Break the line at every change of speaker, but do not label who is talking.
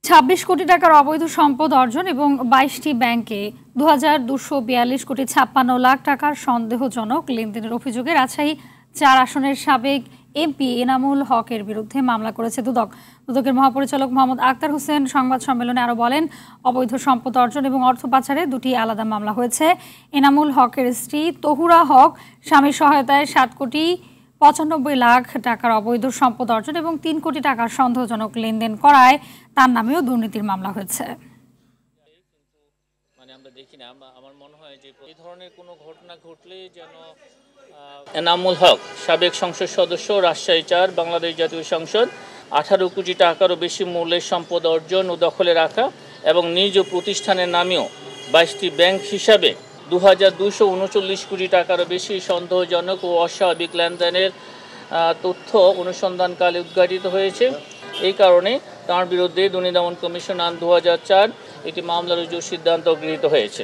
26 কোটি টাকার অবৈধ সম্পদ অর্জন এবং 22টি ব্যাংকে 2242 কোটি 56 লাখ টাকার সন্দেহজনক লেনদেনের অভিযোগে রাজশাহী 4 আসনের সাবেক এমপি এনামুল হকের বিরুদ্ধে মামলা করেছে দুদক। দুদকের মহাপরিচালক মোহাম্মদ আক্তার হোসেন সংবাদ সম্মেলনে আরও বলেন, অবৈধ সম্পদ অর্জন এবং অর্থ পাচারে দুটি আলাদা মামলা হয়েছে। এনামুল হকের স্ত্রী তহুরা হক স্বামীর সহায়তায় 7 কোটি 95 লাখ টাকার অবৈধ সম্পদ অর্জন এবং 3 কোটি টাকার সন্দেহজনক লেনদেন করায় তার নামেও দুর্নীতির মামলা হয়েছে।
আমরা দেখি না, আমার মনে হয় যে এই ধরনের কোনো ঘটনা ঘটলে যেন এনামুল হক সাবেক সংসদ সদস্য, রাজশাহী 4 বাংলাদেশ জাতীয় সংসদ, 18 কোটি টাকারও বেশি মূল্যের সম্পদ অর্জন ও দখলে রাখা এবং নিজ প্রতিষ্ঠানের নামেও 22টি ব্যাংক হিসাবে 2239 কোটি টাকারও বেশি সন্দেহজনক ও অস্বাভাবিক লেনদেনের তথ্য অনুসন্ধানকালে উদ্ঘাটিত হয়েছে। এই কারণে তার বিরুদ্ধে দুর্নীতি দমন কমিশন আইন 2004 একটি মামলা রুজুর সিদ্ধান্ত গৃহীত হয়েছে।